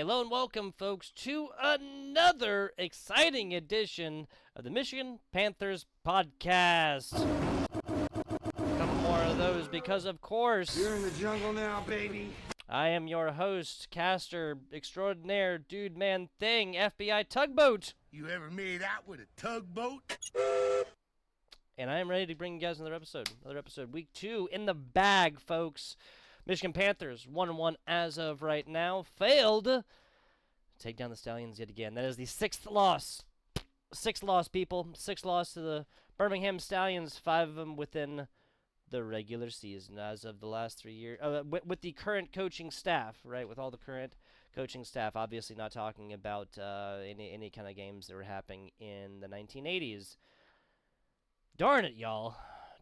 hello and welcome, folks, to another exciting edition of the Michigan Panthers podcast. A couple more of those because, of course, you're in the jungle now, baby. I am your host, caster extraordinaire, dude, man, thing, FBI Tugboat. You ever made out with a tugboat? And I am ready to bring you guys another episode, week 2 in the bag, folks. Michigan Panthers 1-1 as of right now. Failed to take down the Stallions yet again. That is the sixth loss. Sixth loss, people. Sixth loss to the Birmingham Stallions. 5 of them within the regular season as of the last 3 years. With the current coaching staff, right? With all the current coaching staff. Obviously not talking about any kind of games that were happening in the 1980s. Darn it, y'all.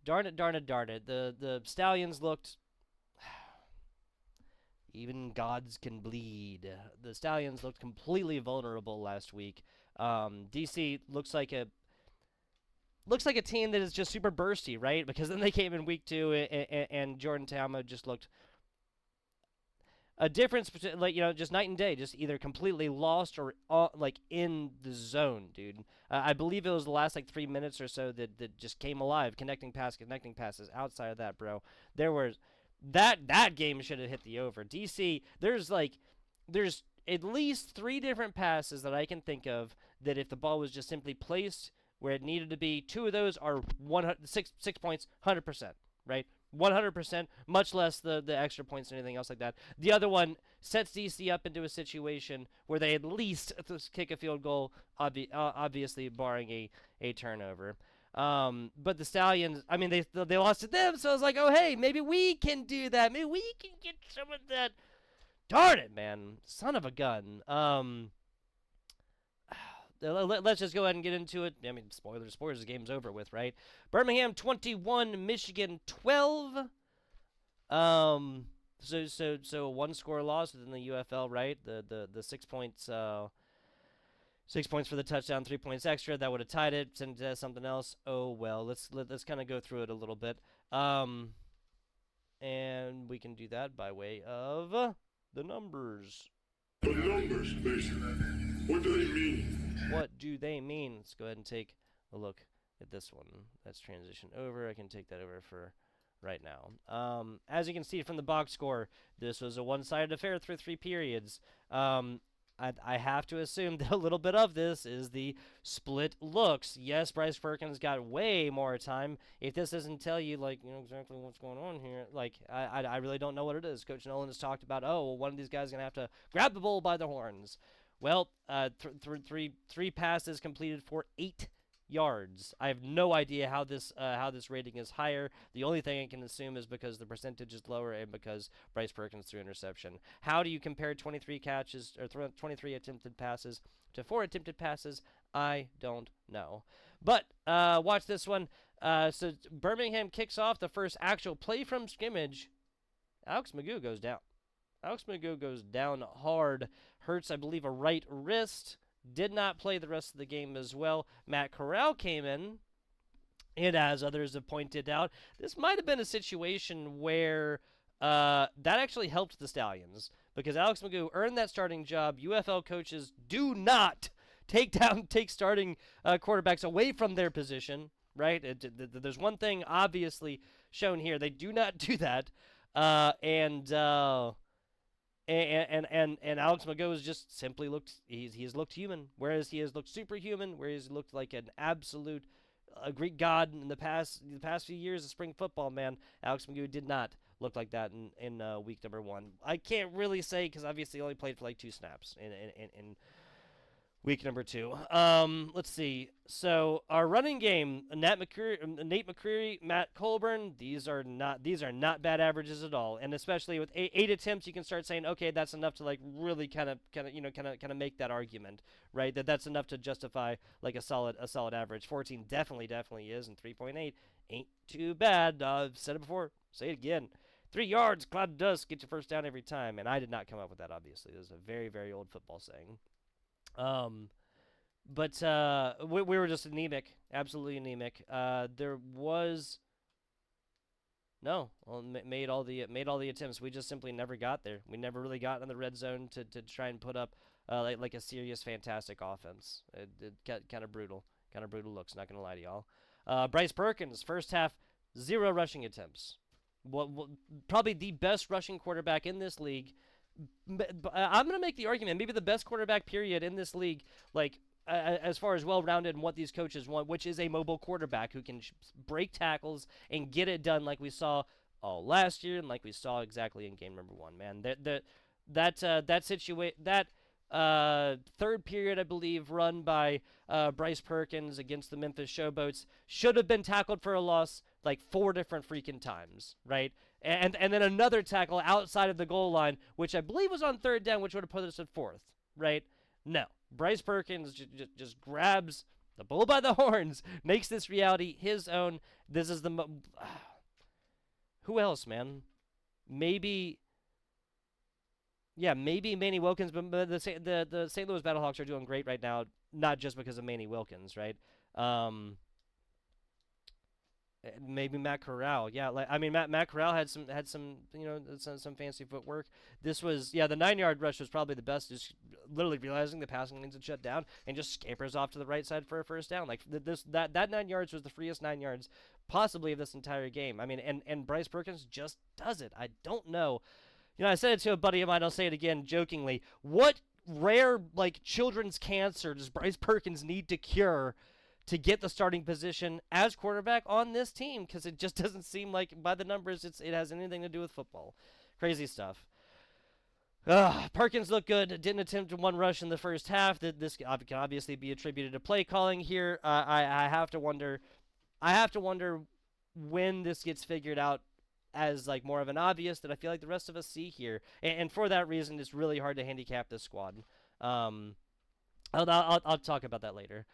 Darn it. The Stallions looked... Even gods can bleed. The Stallions looked completely vulnerable last week. DC looks like a team that is just super bursty, right? Because then they came in week 2 and Jordan Tama just looked a difference between, like, just night and day. Just either completely lost or in the zone, dude. I believe it was the last 3 minutes or so that just came alive, connecting passes. Outside of that, bro, there was. That game should have hit the over. DC, there's at least 3 different passes that I can think of that if the ball was just simply placed where it needed to be, 2 of those are 6 points, 100%, right? 100%, much less the extra points or anything else like that. The other one sets DC up into a situation where they at least kick a field goal, obviously barring a turnover. But the Stallions, I mean, they lost to them, so I was like, oh, hey, maybe we can do that. Maybe we can get some of that. Darn it, man. Son of a gun. Let's just go ahead and get into it. I mean, spoilers, the game's over with, right? Birmingham 21, Michigan 12. So a 1-score loss within the UFL, right? The 6 points, 6 points for the touchdown, 3 points extra. That would have tied it. Sent it to something else. Oh well. Let's kind of go through it a little bit. And we can do that by way of the numbers. The numbers, basically. What do they mean? What do they mean? Let's go ahead and take a look at this one. Let's transition over. I can take that over for right now. As you can see from the box score, this was a one-sided affair through 3 periods. I have to assume that a little bit of this is the split looks. Yes, Bryce Perkins got way more time. If this doesn't tell you, exactly what's going on here, I really don't know what it is. Coach Nolan has talked about, one of these guys is going to have to grab the bull by the horns. Well, 3 passes completed for 8 yards. I have no idea how this rating is higher. The only thing I can assume is because the percentage is lower and because Bryce Perkins threw interception. How do you compare 23 catches or 23 attempted passes to 4 attempted passes? I don't know. But watch this one. So Birmingham kicks off the first actual play from scrimmage. Alex Magoo goes down. Alex Magoo goes down hard. Hurts, I believe, a right wrist. Did not play the rest of the game as well. Matt Corral came in, and as others have pointed out, this might have been a situation where that actually helped the Stallions, because Alex Magoo earned that starting job. UFL coaches do not take starting quarterbacks away from their position, right? There's one thing obviously shown here. They do not do that, and Alex Magoo has just simply looked, he has looked human, whereas he has looked superhuman, where he's looked like an absolute Greek god in the past few years of spring football, man. Alex Magoo did not look like that in week number 1. I can't really say, because obviously he only played for 2 snaps in week number 2. Let's see. So our running game: Nate McCreary, Matt Colburn. These are not bad averages at all. And especially with 8 attempts, you can start saying, okay, that's enough to really kind of make that argument, right? That's enough to justify a solid average. 14 definitely is, and 3.8 ain't too bad. I've said it before. Say it again. 3 yards, cloud of dust, get your first down every time. And I did not come up with that. Obviously, this is a very, very old football saying. But we were just anemic, absolutely anemic. There was No, well, made all the attempts. We just simply never got there. We never really got in the red zone to try and put up like a serious, fantastic offense. It got kind of brutal looks. Not gonna lie to y'all. Bryce Perkins, first half, 0 rushing attempts. What probably the best rushing quarterback in this league. I'm gonna make the argument, maybe the best quarterback period in this league, like as far as well-rounded and what these coaches want, which is a mobile quarterback who can break tackles and get it done, like we saw all last year and like we saw exactly in game number 1. Man, that third period, I believe, run by Bryce Perkins against the Memphis Showboats should have been tackled for a loss like 4 different freaking times, right? And then another tackle outside of the goal line, which I believe was on 3rd down, which would have put us at 4th, right? No. Bryce Perkins just grabs the bull by the horns, makes this reality his own. This is the who else, man? Maybe Manny Wilkins, but the St. Louis Battlehawks are doing great right now, not just because of Manny Wilkins, right? Maybe Matt Corral. Yeah, like I mean Matt Corral had some some fancy footwork. This was the 9-yard rush was probably the best. Just literally realizing the passing lanes had shut down and just scampers off to the right side for a first down. Like that 9 yards was the freest 9 yards possibly of this entire game. I mean, and Bryce Perkins just does it. I don't know. I said it to a buddy of mine. I'll say it again jokingly. What rare like children's cancer does Bryce Perkins need to cure to get the starting position as quarterback on this team? Because it just doesn't seem like, by the numbers, it has anything to do with football. Crazy stuff. Perkins looked good. Didn't attempt 1 rush in the first half. This can obviously be attributed to play calling here. I have to wonder. When this gets figured out as like more of an obvious that I feel like the rest of us see here, and for that reason, it's really hard to handicap this squad. I'll talk about that later.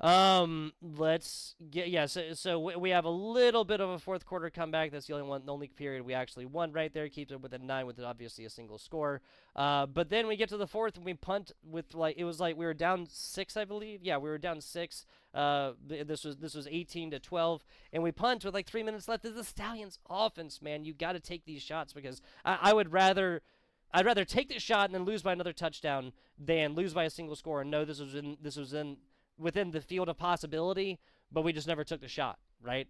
Let's get so we have a little bit of a fourth quarter comeback. That's the only period we actually won right there. Keeps it within 9 with obviously a single score. But then we get to the fourth and we punt with it was like we were down 6, I believe. Yeah, we were down 6. This was 18-12, and we punt with like 3 minutes left. This is the Stallions offense, man. You got to take these shots because I'd rather take this shot and then lose by another touchdown than lose by a single score and know this was within the field of possibility, but we just never took the shot, right?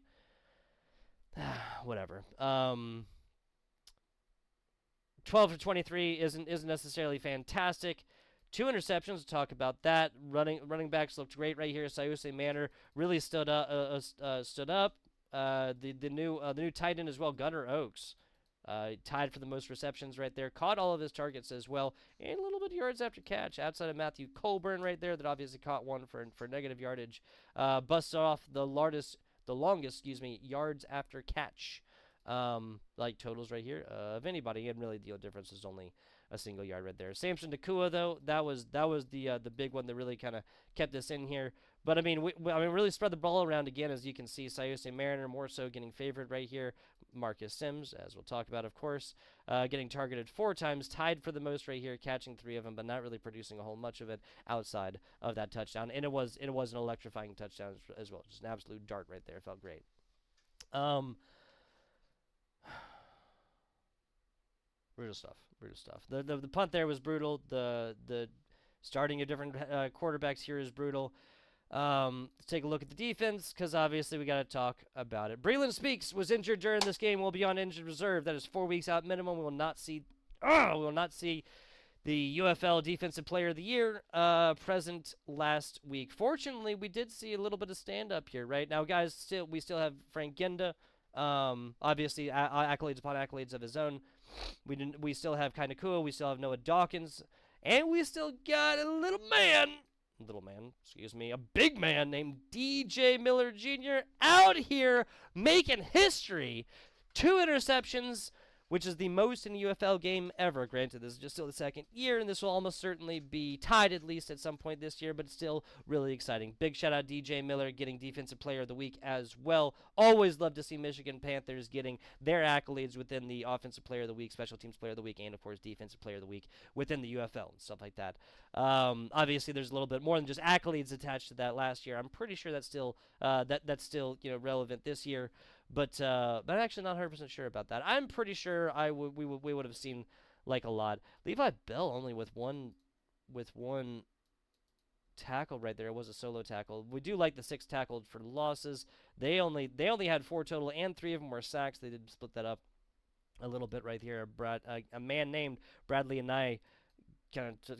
Whatever. 12-23 isn't necessarily fantastic. 2 interceptions. We'll talk about that. Running backs looked great right here. Sayuse Manor really stood up. The new tight end as well, Gunnar Oaks. Tied for the most receptions right there. Caught all of his targets as well. And a little bit of yards after catch outside of Matthew Colburn right there that obviously caught one for negative yardage. Busted off the longest yards after catch. Like totals right here of anybody. And really the difference is only a single yard right there. Samson Nakua though, that was the big one that really kind of kept us in here. But I mean, we really spread the ball around again, as you can see. Sayuse Mariner more so getting favored right here. Marcus Sims, as we'll talk about, of course, getting targeted 4 times, tied for the most right here, catching 3 of them, but not really producing a whole much of it outside of that touchdown. And it was an electrifying touchdown as well, just an absolute dart right there. It felt great. Brutal stuff. The punt there was brutal. The starting of different quarterbacks here is brutal. Let's take a look at the defense, because obviously we got to talk about it. Breeland Speaks was injured during this game. Will be on injured reserve. That is 4 weeks out minimum. We will not see the UFL Defensive Player of the Year present last week. Fortunately, we did see a little bit of stand-up here, right? Now, guys, we still have Frank Genda. Obviously, accolades upon accolades of his own. We still have Kai Nakua. We still have Noah Dawkins. And we still got a big man named DJ Miller Jr. out here making history. 2 interceptions, which is the most in a UFL game ever. Granted, this is just still the 2nd year, and this will almost certainly be tied at least at some point this year, but it's still really exciting. Big shout-out DJ Miller getting Defensive Player of the Week as well. Always love to see Michigan Panthers getting their accolades within the Offensive Player of the Week, Special Teams Player of the Week, and, of course, Defensive Player of the Week within the UFL and stuff like that. Obviously, there's a little bit more than just accolades attached to that last year. I'm pretty sure that's still relevant this year. but I'm actually not 100% sure about that. I'm pretty sure we would have seen like a lot. Levi Bell only with one tackle right there. It was a solo tackle. We do like the 6 tackled for losses. They only had 4 total, and 3 of them were sacks. They did split that up a little bit right here. A man named Bradley and I kind of took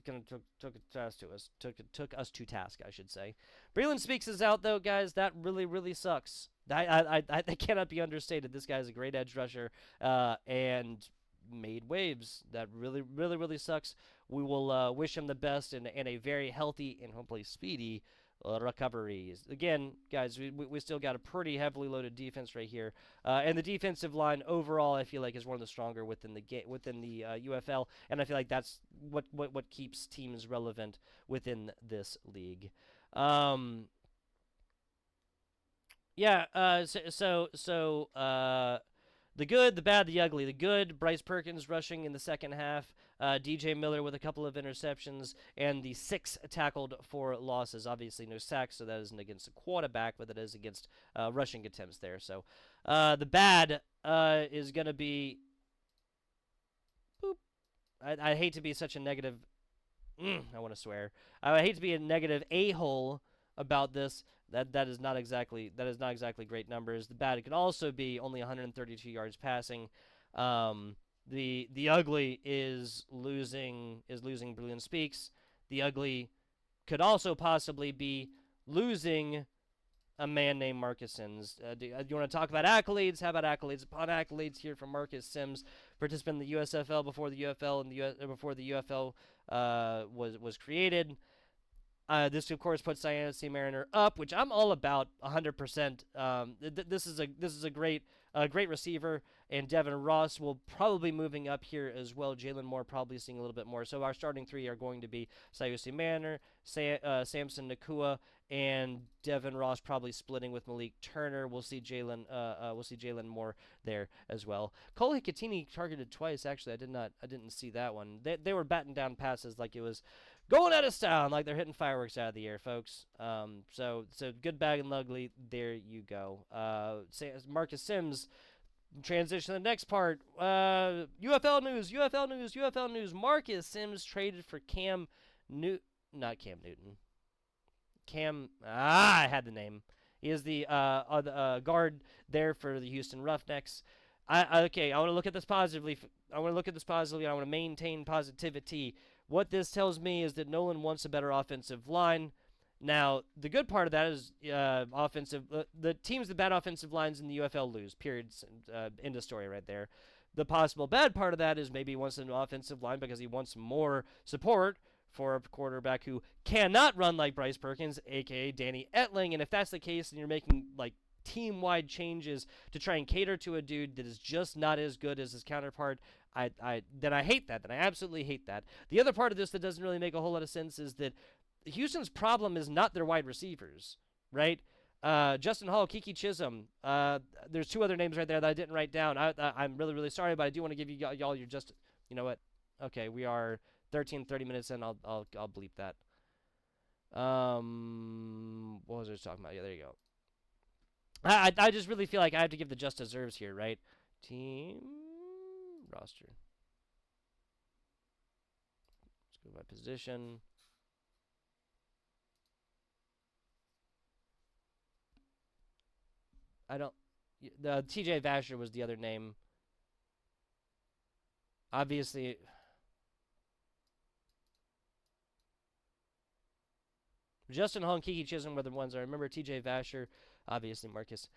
us to task, I should say. Breeland Speaks is out though, guys. That really sucks. That cannot be understated. This guy's a great edge rusher, and made waves. That really sucks. We will wish him the best in a very healthy and hopefully speedy recovery. Again, guys, we still got a pretty heavily loaded defense right here, and the defensive line overall, I feel like, is one of the stronger within the UFL, and I feel like that's what keeps teams relevant within this league. Yeah. The good, the bad, the ugly. The good, Bryce Perkins rushing in the second half. DJ Miller with a couple of interceptions. And the 6 tackled for losses. Obviously no sacks, so that isn't against the quarterback, but it is against rushing attempts there. So the bad is going to be... Boop. I hate to be such a negative... I want to swear. I hate to be a negative a-hole about this. That is not exactly great numbers. The bad, it could also be only 132 yards passing. The ugly is losing Breeland Speaks. The ugly could also possibly be losing a man named Marcus Sims. Do you want to talk about accolades? How about accolades upon accolades here from Marcus Sims, participant in the USFL before the UFL and before the UFL was created. This, of course, puts Diana C. Mariner up, which I'm all about 100%. This is a great receiver, and Devin Ross will probably be moving up here as well. Jalen Moore probably seeing a little bit more. So our starting 3 are going to be Sayusi Mariner, Samson Nakua, and Devin Ross probably splitting with Malik Turner. We'll see Jalen Moore there as well. Cole Hikatini targeted twice. Actually, I didn't see that one. They were batting down passes like it was going out of style, like they're hitting fireworks out of the air, folks. So good, bad, and ugly. There you go. Marcus Sims. Transition to the next part. UFL news. Marcus Sims traded for not Cam Newton. I had the name. He is the guard there for the Houston Roughnecks. I want to look at this positively. I want to maintain positivity. What this tells me is that Nolan wants a better offensive line. Now, the good part of that is the teams with bad offensive lines in the UFL lose. Period. End of story right there. The possible bad part of that is maybe he wants an offensive line because he wants more support for a quarterback who cannot run like Bryce Perkins, a.k.a. Danny Etling. And if that's the case, and you're making like team-wide changes to try and cater to a dude that is just not as good as his counterpart, then I hate that. Then I absolutely hate that. The other part of this that doesn't really make a whole lot of sense is that Houston's problem is not their wide receivers, right? Justin Hall, Kiki Chisholm. There's 2 other names right there that I didn't write down. I'm really sorry, but I do want to give y'all your just. You know what? Okay, we are 30 minutes in. I'll bleep that. What was I just talking about? Yeah, there you go. I just really feel like I have to give the just deserves here, right? Team roster. Let's go by position. The TJ Vasher was the other name. Obviously, Justin Hall and Kiki Chisholm were the ones I remember. TJ Vasher, obviously Marcus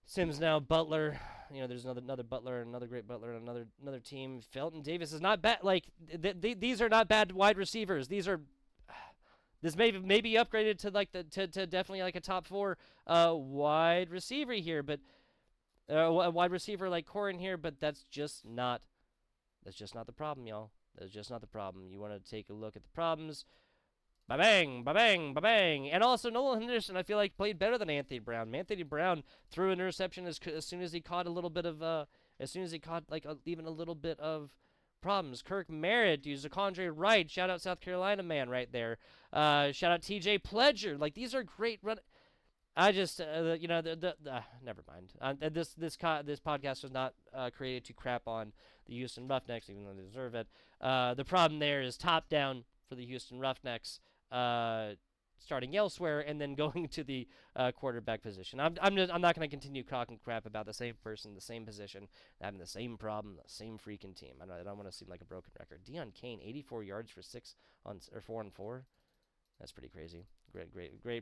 Sims now. Butler, there's another Butler, another great Butler, and another team. Felton Davis is not bad. Like these are not bad wide receivers. This may be upgraded to like to definitely like a top 4 wide receiver here, but a wide receiver like Corin here. But that's just not the problem, y'all. That's just not the problem. You want to take a look at the problems. Ba-bang, ba-bang, ba-bang. And also, Nolan Henderson, I feel like, played better than Anthony Brown. Anthony Brown threw an interception as soon as he caught a little bit of, even a little bit of problems. Kirk Merritt, Zacondre Wright, shout out South Carolina man right there. Shout out TJ Pledger. Like, these are great run. I just, never mind. This podcast was not created to crap on the Houston Roughnecks, even though they deserve it. The problem there is top down for the Houston Roughnecks, starting elsewhere and then going to the quarterback position. I'm not going to continue talking crap about the same person, the same position, having the same problem, the same freaking team. I don't want to seem like a broken record. Deion Kane, 84 yards for 4 on 4. That's pretty crazy. Great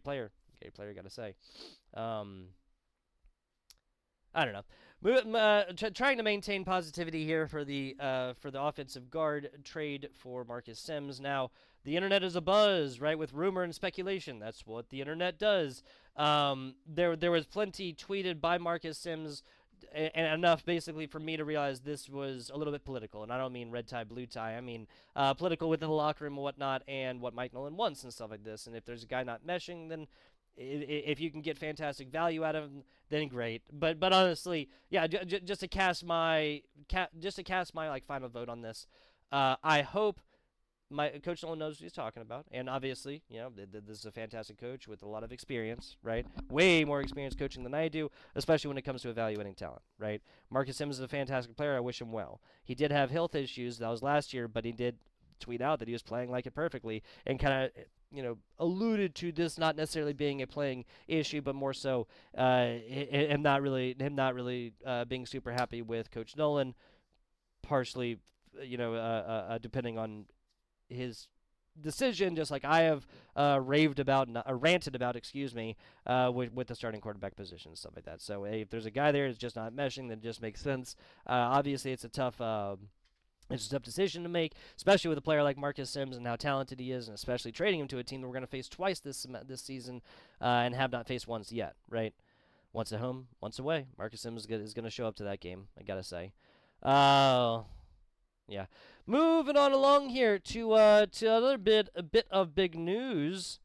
player. Great player, gotta say. I don't know. Trying to maintain positivity here for the offensive guard trade for Marcus Sims. Now, the internet is abuzz, right, with rumor and speculation. That's what the internet does. There was plenty tweeted by Marcus Sims, and enough basically for me to realize this was a little bit political. And I don't mean red tie, blue tie. I mean political within the locker room and whatnot, and what Mike Nolan wants and stuff like this. And if there's a guy not meshing, then if you can get fantastic value out of him, then great. But honestly, yeah, just to cast my like final vote on this, I hope my Coach Nolan knows what he's talking about, and obviously, this is a fantastic coach with a lot of experience, right? Way more experience coaching than I do, especially when it comes to evaluating talent, right? Marcus Sims is a fantastic player. I wish him well. He did have health issues. That was last year, but he did tweet out that he was playing like it perfectly, and kind of alluded to this not necessarily being a playing issue, but more so him not really being super happy with Coach Nolan, partially, depending on his decision, just like I have ranted about, with the starting quarterback position and stuff like that. So if there's a guy there that's just not meshing, then it just makes sense. Obviously, it's a tough decision to make, especially with a player like Marcus Sims and how talented he is, and especially trading him to a team that we're going to face twice this season and have not faced once yet, right? Once at home, once away. Marcus Sims is going to show up to that game, I got to say. Yeah. Moving on along here to a bit of big news.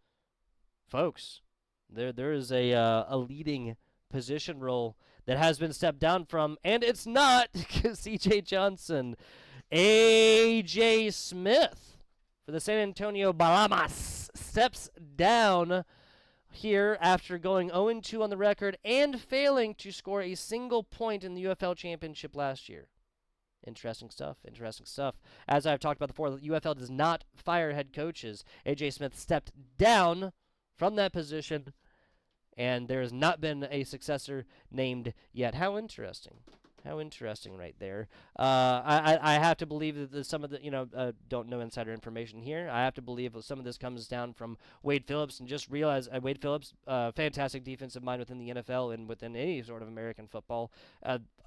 Folks, there is a leading position role that has been stepped down from, and it's not CJ Johnson. A.J. Smith for the San Antonio Brahmas steps down here after going 0-2 on the record and failing to score a single point in the UFL Championship last year. Interesting stuff. As I've talked about before, the UFL does not fire head coaches. A.J. Smith stepped down from that position, and there has not been a successor named yet. How interesting. Right there. I have to believe that some of the, don't know insider information here. I have to believe that some of this comes down from Wade Phillips, and just realize Wade Phillips, fantastic defensive mind within the NFL and within any sort of American football.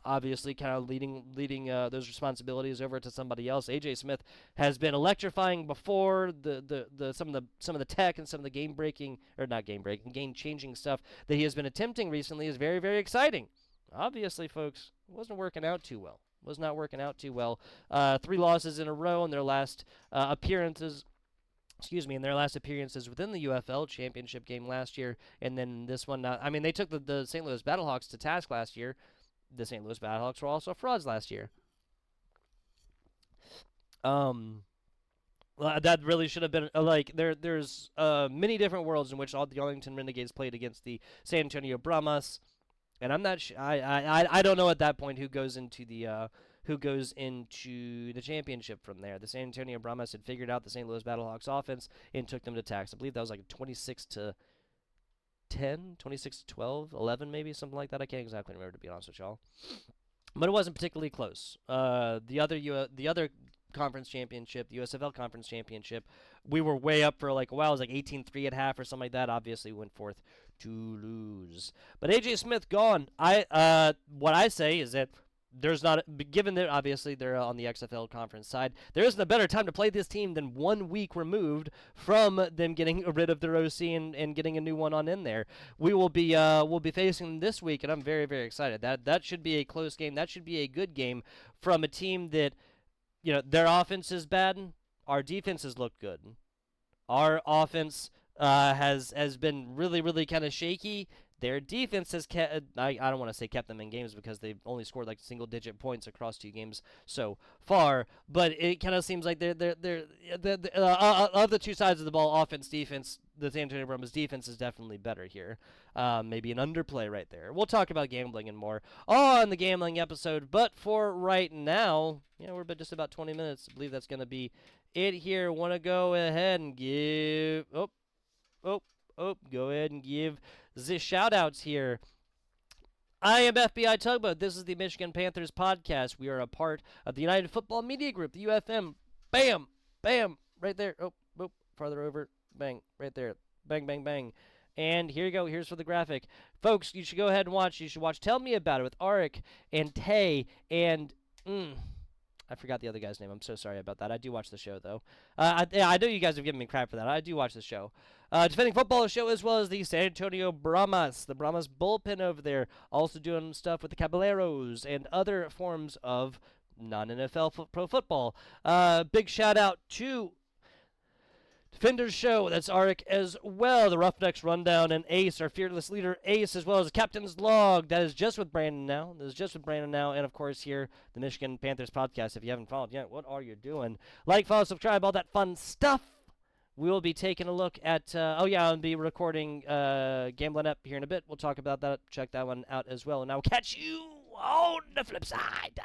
Obviously, kind of leading those responsibilities over to somebody else. A.J. Smith has been electrifying before. Some of the tech and some of the game changing stuff that he has been attempting recently is very, very exciting. Obviously, folks, it wasn't working out too well. 3 losses in a row in their last appearances. In their last appearances within the UFL championship game last year, and then this one. They took the St. Louis Battlehawks to task last year. The St. Louis Battlehawks were also frauds last year. That really should have been there's many different worlds in which all the Arlington Renegades played against the San Antonio Brahmas. And I'm not I don't know at that point who goes into the championship from there. The San Antonio Brahmas had figured out the St. Louis Battlehawks offense and took them to tax. I believe that was like 26-10, 26-12, 11 maybe, something like that. I can't exactly remember, to be honest with y'all. But it wasn't particularly close. The other conference championship, the USFL conference championship, we were way up for like a while. It was like 18-3 at half or something like that. Obviously went forth to lose. But A.J. Smith gone. What I say is that there's not, given that obviously they're on the XFL conference side, there isn't a better time to play this team than 1 week removed from them getting rid of their OC and getting a new one on in there. We'll be facing them this week, and I'm very, very excited. That should be a close game. That should be a good game from a team that, their offense is bad. Our defenses look good. Our offense has been really, really kind of shaky. Their defense has kept, I don't want to say kept them in games because they've only scored like single-digit points across 2 games so far, but it kind of seems like they're of the 2 sides of the ball, offense, defense, the San Antonio Brahmas defense is definitely better here. Maybe an underplay right there. We'll talk about gambling and more on the gambling episode, but for right now, we're just about 20 minutes. I believe that's going to be it here. Want to go ahead and give... go ahead and give the shout-outs here. I am FBI Tugboat. This is the Michigan Panthers podcast. We are a part of the United Football Media Group, the UFM. Bam! Bam! Right there. Farther over. Bang. Right there. Bang, bang, bang. And here you go. Here's for the graphic. Folks, you should go ahead and watch. You should watch Tell Me About It with Arik and Tay and... I forgot the other guy's name. I'm so sorry about that. I do watch the show, though. I know you guys have given me crap for that. I do watch the show. Defending Football show, as well as the San Antonio Brahmas, the Brahmas bullpen over there. Also doing stuff with the Caballeros and other forms of non-NFL pro football. Big shout out to Defenders Show, that's Arik as well. The Roughnecks Rundown and Ace, our fearless leader Ace, as well as the Captain's Log. That is just with Brandon now. And of course here, the Michigan Panthers podcast. If you haven't followed yet, what are you doing? Like, follow, subscribe, all that fun stuff. We will be taking a look at, I'll be recording Gambling Up here in a bit. We'll talk about that. Check that one out as well. And I will catch you on the flip side.